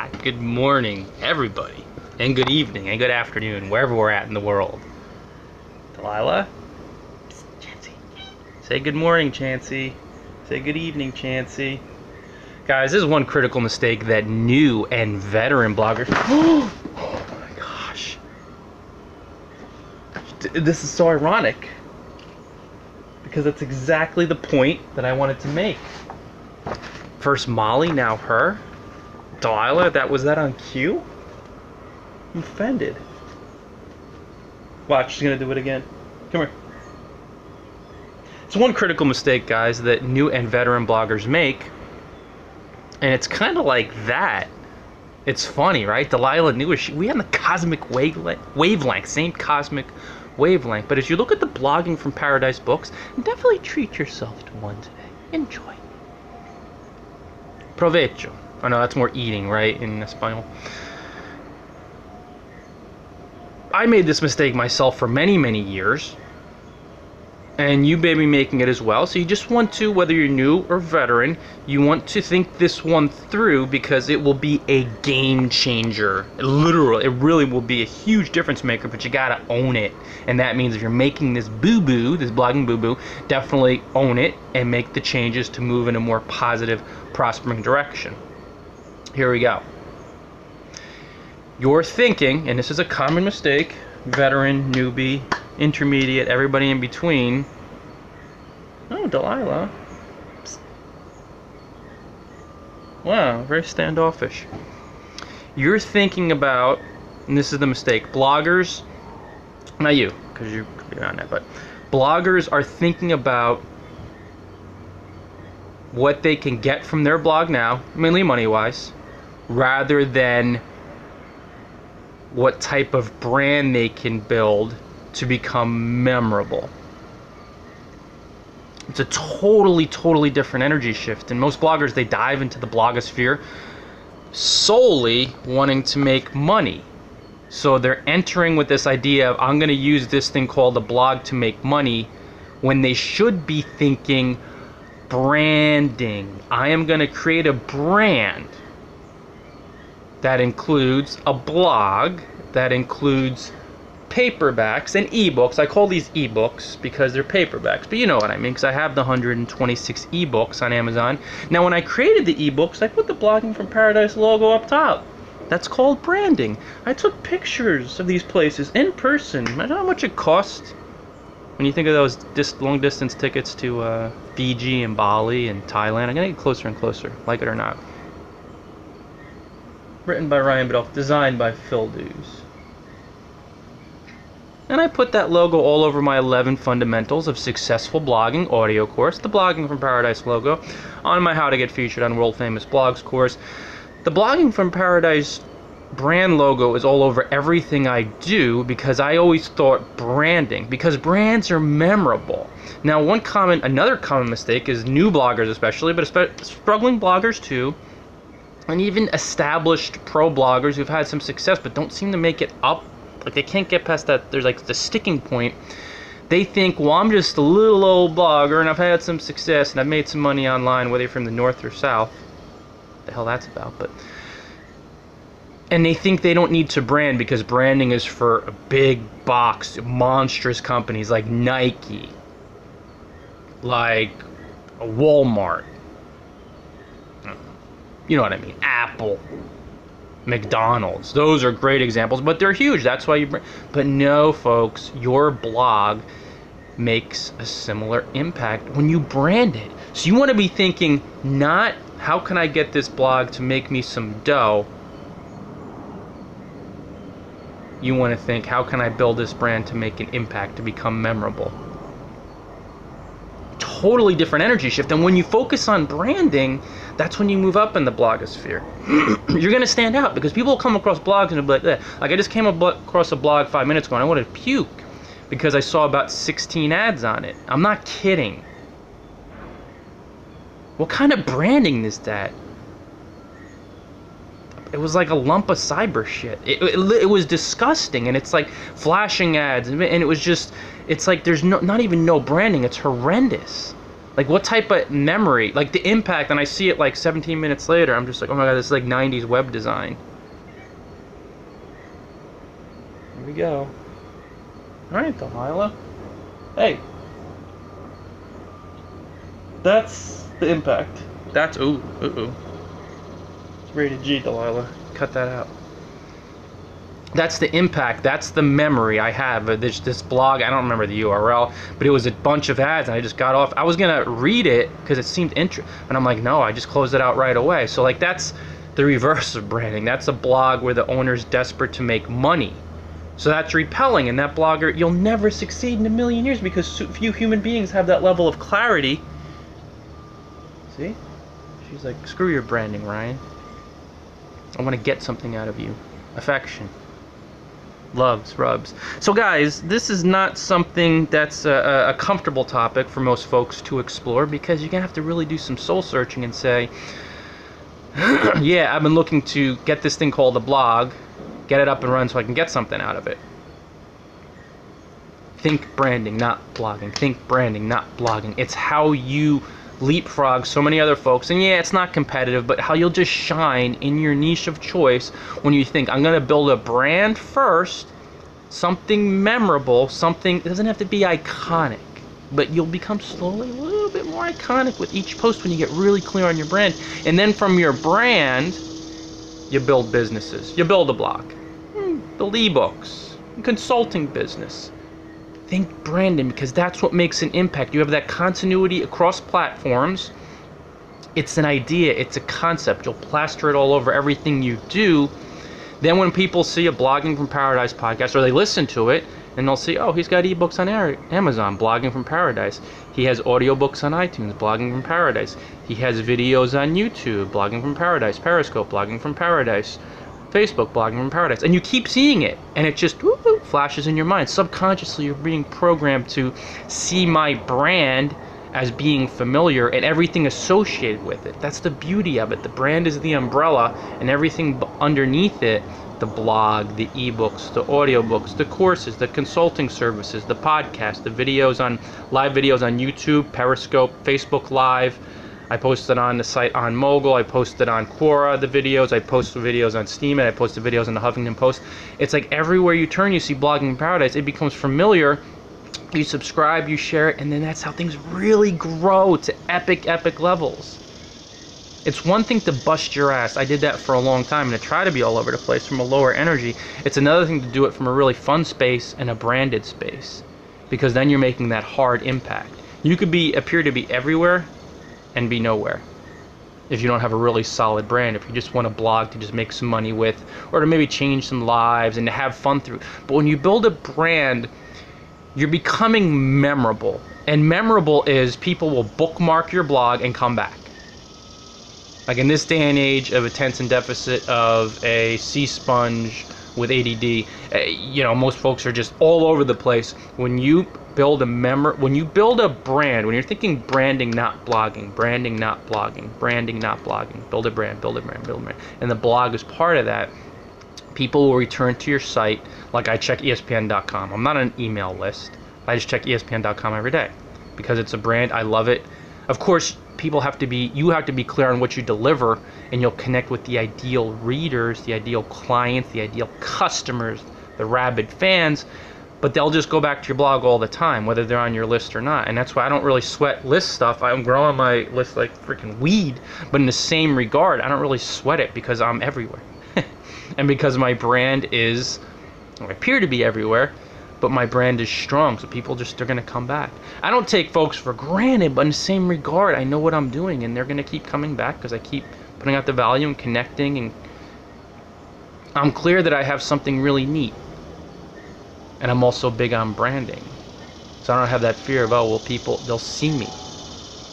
Good morning, everybody, and good evening, and good afternoon, wherever we're at in the world. Delilah? Psst, Chansey. Say good morning, Chansey. Say good evening, Chansey. Guys, this is one critical mistake that new and veteran bloggers... Oh my gosh. This is so ironic. Because that's exactly the point that I wanted to make. First Molly, now her. Delilah, was that on cue? I'm offended. Watch, she's gonna do it again. Come here. It's one critical mistake, guys, that new and veteran bloggers make. And it's kind of like that. It's funny, right? Delilah knew it. We on the cosmic wavelength, same cosmic wavelength. But as you look at the Blogging from Paradise books, definitely treat yourself to one today. Enjoy. Provecho. Oh no, that's more eating, right, in Espanol. I made this mistake myself for many, many years. And you may be making it as well. So you just want to, whether you're new or veteran, you want to think this one through because it will be a game changer. Literally, it really will be a huge difference maker, but you gotta own it. And that means if you're making this boo-boo, this blogging boo-boo, definitely own it and make the changes to move in a more positive, prospering direction. Here we go. You're thinking, and this is a common mistake, veteran, newbie, intermediate, everybody in between. Oh, Delilah. Psst. Wow, very standoffish. You're thinking about, and this is the mistake, bloggers, not you, because you could be on that, but bloggers are thinking about what they can get from their blog now, mainly money-wise, rather than what type of brand they can build to become memorable. It's a totally different energy shift. And most bloggers, they dive into the blogosphere solely wanting to make money. So they're entering with this idea of, I'm going to use this thing called a blog to make money, when they should be thinking branding. I am going to create a brand that includes a blog, that includes paperbacks and ebooks. I call these ebooks because they're paperbacks, but you know what I mean, because I have the 126 ebooks on Amazon. Now, when I created the ebooks, I put the Blogging from Paradise logo up top. That's called branding. I took pictures of these places in person. Imagine how much it cost when you think of those long distance tickets to Fiji and Bali and Thailand. I'm gonna get closer and closer, like it or not. Written by Ryan Biddulph, designed by Phil Dews. And I put that logo all over my 11 Fundamentals of Successful Blogging audio course, the Blogging from Paradise logo, on my How to Get Featured on World Famous Blogs course. The Blogging from Paradise brand logo is all over everything I do because I always thought branding, because brands are memorable. Now, another common mistake is new bloggers especially, but struggling bloggers too, and even established pro bloggers who've had some success but don't seem to make it up. Like, they can't get past that. There's like the sticking point. They think, well, I'm just a little old blogger and I've had some success and I've made some money online, whether you're from the north or south. What the hell that's about, but... And they think they don't need to brand because branding is for big box, monstrous companies like Nike, like Walmart. You know what I mean? Apple, McDonald's. Those are great examples, but they're huge. That's why you... But no, folks, your blog makes a similar impact when you brand it. So you want to be thinking, not, how can I get this blog to make me some dough? You want to think, how can I build this brand to make an impact, to become memorable? Totally different energy shift. And when you focus on branding, that's when you move up in the blogosphere. You're going to stand out because people will come across blogs and they'll be like that. Like, I just came across a blog 5 minutes ago and I wanted to puke because I saw about 16 ads on it. I'm not kidding. What kind of branding is that? It was like a lump of cyber shit. It was disgusting, and it's like flashing ads, and it was just, it's like there's not even no branding. It's horrendous. Like, what type of memory, like the impact, and I see it like 17 minutes later, I'm just like, oh my god, this is like 90s web design. Here we go. Alright, Delilah. Hey. That's the impact. That's, ooh. It's rated G, Delilah. Cut that out. That's the impact. That's the memory I have of this blog. I don't remember the URL, but it was a bunch of ads, and I just got off. I was gonna read it because it seemed interesting, and I'm like, no, I just closed it out right away. So like, that's the reverse of branding. That's a blog where the owner's desperate to make money. So that's repelling, and that blogger, you'll never succeed in a million years because few human beings have that level of clarity. See? She's like, screw your branding, Ryan. I want to get something out of you. Affection. Loves, rubs. So guys, this is not something that's a comfortable topic for most folks to explore, because you're gonna have to really do some soul searching and say, yeah, I've been looking to get this thing called a blog, get it up and run so I can get something out of it. Think branding, not blogging. Think branding, not blogging. It's how you leapfrog so many other folks, and yeah, it's not competitive, but how you'll just shine in your niche of choice when you think, I'm gonna build a brand first, something memorable, something, it doesn't have to be iconic, but you'll become slowly a little bit more iconic with each post when you get really clear on your brand. And then from your brand, you build businesses. You build a blog, build ebooks, consulting business. Think branding, because that's what makes an impact. You have that continuity across platforms. It's an idea, it's a concept. You'll plaster it all over everything you do. Then when people see a Blogging from Paradise podcast, or they listen to it, and they'll see, oh, he's got ebooks on Amazon, Blogging from Paradise. He has audiobooks on iTunes, Blogging from Paradise. He has videos on YouTube, Blogging from Paradise, Periscope, Blogging from Paradise, Facebook, Blogging from Paradise, and you keep seeing it, and it just whoop, whoop, flashes in your mind. Subconsciously, you're being programmed to see my brand as being familiar and everything associated with it. That's the beauty of it. The brand is the umbrella, and everything underneath it, the blog, the ebooks, the audiobooks, the courses, the consulting services, the podcast, the videos on live videos on YouTube, Periscope, Facebook Live. I posted on the site on Mogul, I posted on Quora the videos, I posted videos on Steam, and I posted videos on the Huffington Post. It's like everywhere you turn, you see Blogging in Paradise. It becomes familiar. You subscribe, you share it, and then that's how things really grow to epic, epic levels. It's one thing to bust your ass. I did that for a long time, and to try to be all over the place from a lower energy. It's another thing to do it from a really fun space and a branded space, because then you're making that hard impact. You could appear to be everywhere and be nowhere if you don't have a really solid brand. If you just want a blog to just make some money with, or to maybe change some lives and to have fun through. But when you build a brand, you're becoming memorable, and memorable is people will bookmark your blog and come back. Like in this day and age of attention deficit, of a sea sponge with ADD, most folks are just all over the place. When you build when you build a brand, when you're thinking branding, not blogging, branding, not blogging, branding, not blogging, build a brand, build a brand, build a brand, and the blog is part of that, people will return to your site. Like I check ESPN.com. I'm not on an email list. I just check ESPN.com every day because it's a brand. I love it. Of course, you have to be clear on what you deliver, and you'll connect with the ideal readers, the ideal clients, the ideal customers, the rabid fans. But they'll just go back to your blog all the time, whether they're on your list or not. And that's why I don't really sweat list stuff. I'm growing my list like freaking weed. But in the same regard, I don't really sweat it because I'm everywhere. And because my brand is, I appear to be everywhere, but my brand is strong. So people they're going to come back. I don't take folks for granted, but in the same regard, I know what I'm doing. And they're going to keep coming back because I keep putting out the value and connecting. And I'm clear that I have something really neat. And I'm also big on branding. So I don't have that fear of, they'll see me.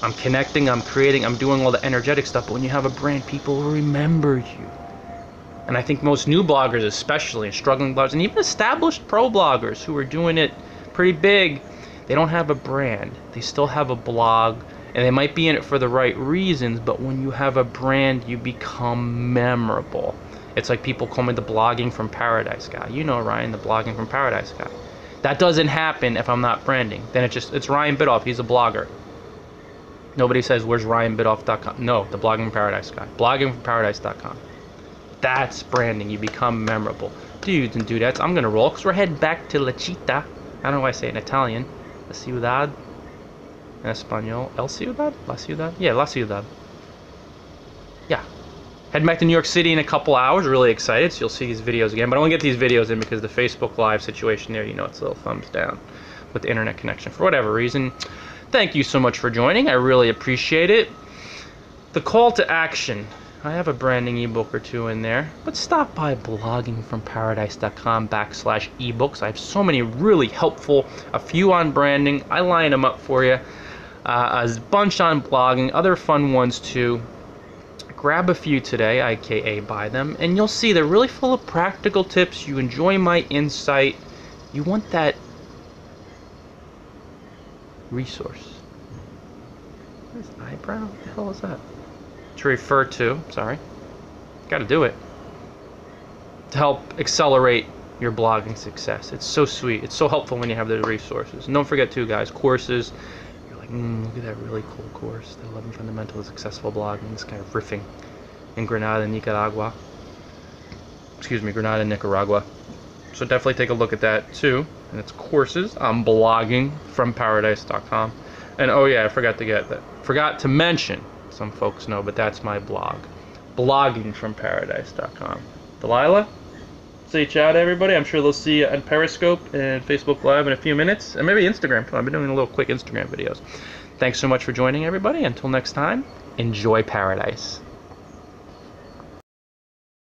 I'm connecting, I'm creating, I'm doing all the energetic stuff. But when you have a brand, people will remember you. And I think most new bloggers, especially, and struggling bloggers, and even established pro bloggers who are doing it pretty big, they don't have a brand. They still have a blog, and they might be in it for the right reasons, but when you have a brand, you become memorable. It's like people call me the Blogging from Paradise guy. You know Ryan, the Blogging from Paradise guy. That doesn't happen if I'm not branding. Then it's Ryan Biddulph. He's a blogger. Nobody says, where's RyanBidoff.com? No, the Blogging from Paradise guy. BloggingFromParadise.com. That's branding. You become memorable. Dudes and dudettes, I'm going to roll because we're heading back to La Città. I don't know why I say it in Italian. La Ciudad. In Espanol. El Ciudad? La Ciudad? Yeah, La Ciudad. Yeah. Heading back to New York City in a couple hours. Really excited. So you'll see these videos again. But I only get these videos in because the Facebook Live situation there, you know, it's a little thumbs down with the internet connection for whatever reason. Thank you so much for joining. I really appreciate it. The call to action. I have a branding ebook or two in there, but stop by bloggingfromparadise.com/ebooks. I have so many really helpful, a few on branding. I line them up for you. A bunch on blogging, other fun ones too. Grab a few today, aka buy them, and you'll see they're really full of practical tips. You enjoy my insight. You want that resource. What is eyebrow? What the hell is that? To refer to, sorry. Gotta do it. To help accelerate your blogging success. It's so sweet. It's so helpful when you have the resources. And don't forget too, guys, courses. You're like, look at that really cool course. The 11 Fundamentals of Successful Blogging. This kind of riffing in Granada, Nicaragua. Excuse me, Granada, Nicaragua. So definitely take a look at that too. And it's courses on bloggingfromparadise.com. And oh yeah, I forgot to mention, some folks know, but that's my blog. Bloggingfromparadise.com. Delilah, say ciao to everybody. I'm sure they'll see you on Periscope and Facebook Live in a few minutes. And maybe Instagram too. I've been doing a little quick Instagram videos. Thanks so much for joining, everybody. Until next time, enjoy paradise.